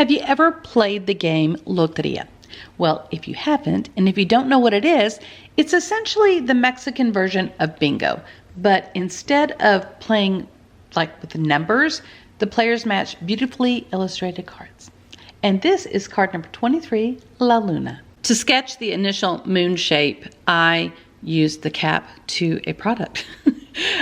Have you ever played the game Lotería? Well, if you haven't, and if you don't know what it is, it's essentially the Mexican version of bingo. But instead of playing like with the numbers, the players match beautifully illustrated cards. And this is card number 23, La Luna. To sketch the initial moon shape, I used the cap to a product.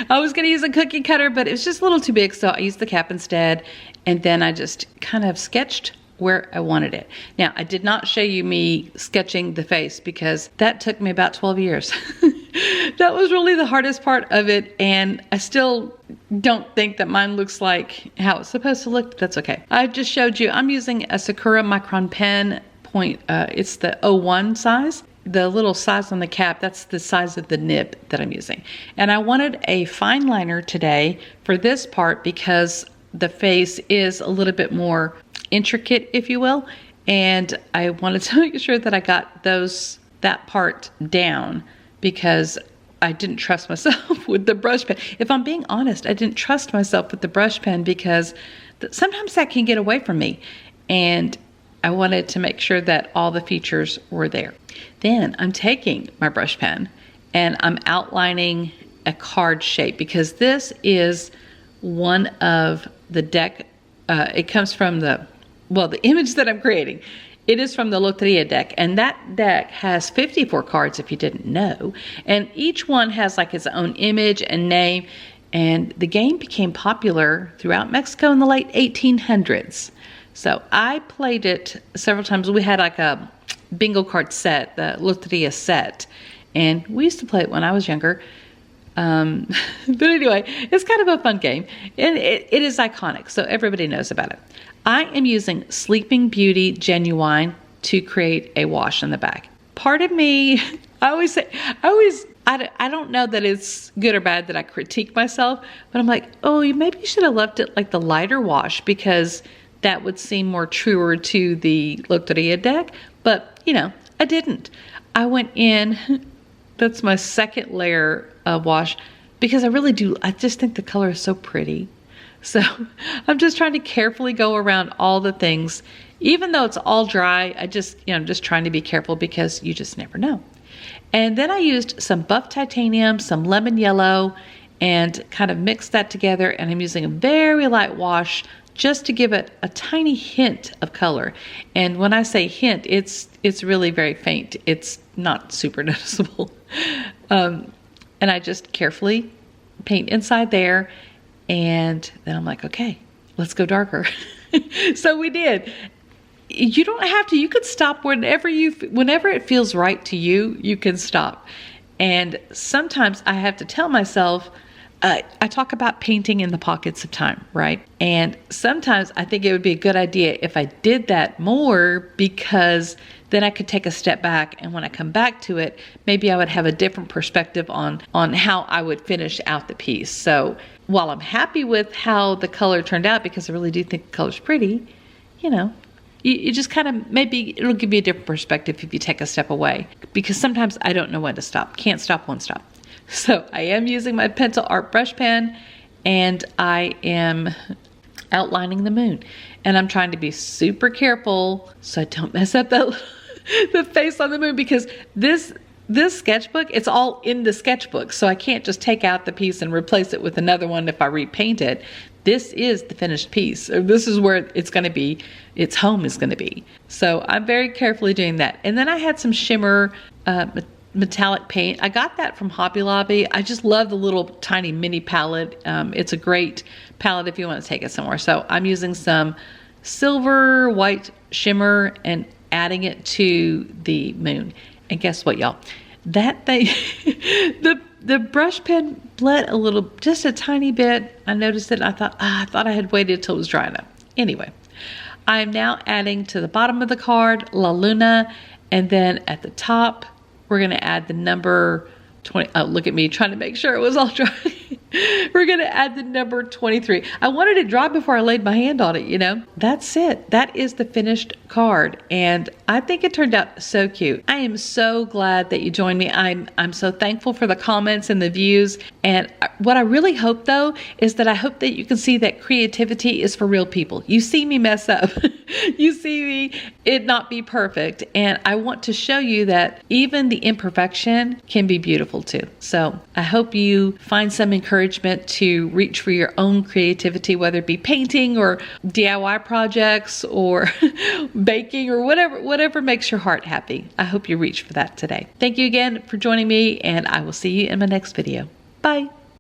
I was going to use a cookie cutter, but it was just a little too big, so I used the cap instead. And then I just kind of sketched where I wanted it. Now, I did not show you me sketching the face because that took me about 12 years. That was really the hardest part of it, and I still don't think that mine looks like how it's supposed to look. That's okay. I just showed you, I'm using a Sakura Micron pen point. It's the 01 size. The little size on the cap, that's the size of the nib that I'm using. And I wanted a fine liner today for this part because the face is a little bit more intricate, if you will. And I wanted to make sure that I got that part down because I didn't trust myself with the brush pen. If I'm being honest, I didn't trust myself with the brush pen because sometimes that can get away from me. And I wanted to make sure that all the features were there. Then I'm taking my brush pen and I'm outlining a card shape because this is one of the deck. It comes from the image that I'm creating. It is from the Lotería deck, and that deck has 54 cards if you didn't know. And each one has like its own image and name. And the game became popular throughout Mexico in the late 1800s. So I played it several times. We had like a bingo card set, the Lotería set, and we used to play it when I was younger. But anyway, it's kind of a fun game, and it is iconic, so everybody knows about it. I am using Sleeping Beauty Genuine to create a wash in the back. Part of me, I don't know that it's good or bad that I critique myself, but I'm like, oh, maybe you should have left it like the lighter wash because that would seem more truer to the Lotería deck. But, I didn't. I went in, that's my second layer of wash, because I just think the color is so pretty. So I'm just trying to carefully go around all the things. Even though it's all dry, I'm just trying to be careful because you just never know. And then I used some buff titanium, some lemon yellow, and kind of mixed that together. And I'm using a very light wash just to give it a tiny hint of color. And when I say hint, it's really very faint. It's not super noticeable. And I just carefully paint inside there. And then I'm like, okay, let's go darker. So we did. You don't have to. You could stop whenever it feels right to you, you can stop. And sometimes I have to tell myself, I talk about painting in the pockets of time, right? And sometimes I think it would be a good idea if I did that more because then I could take a step back, and when I come back to it, maybe I would have a different perspective on how I would finish out the piece. So while I'm happy with how the color turned out, because I really do think the color's pretty, you just kind of, maybe it'll give you a different perspective if you take a step away, because sometimes I don't know when to stop. Can't stop, won't stop. So I am using my pencil art brush pen, and I am outlining the moon, and I'm trying to be super careful so I don't mess up the face on the moon, because this sketchbook, it's all in the sketchbook, so I can't just take out the piece and replace it with another one if I repaint it. This is the finished piece. This is where it's going to be, its home is going to be. So I'm very carefully doing that. And then I had some shimmer metallic paint. I got that from Hobby Lobby. I just love the little tiny mini palette. It's a great palette if you want to take it somewhere. So I'm using some silver white shimmer and adding it to the moon. And guess what, y'all? That thing, the brush pen bled a little, just a tiny bit. I noticed it. And I thought I had waited till it was dry enough. Anyway, I'm now adding to the bottom of the card La Luna, and then at the top we're going to add the number 20. Oh, look at me trying to make sure it was all dry. We're going to add the number 23. I wanted it dry before I laid my hand on it, you know. That's it. That is the finished card. And I think it turned out so cute. I am so glad that you joined me. I'm so thankful for the comments and the views. And what I really hope, though, is that I hope that you can see that creativity is for real people. You see me mess up. You see me it not be perfect. And I want to show you that even the imperfection can be beautiful too. So I hope you find some encouragement to reach for your own creativity, whether it be painting or DIY projects or baking or whatever makes your heart happy. I hope you reach for that today. Thank you again for joining me, and I will see you in my next video. Bye.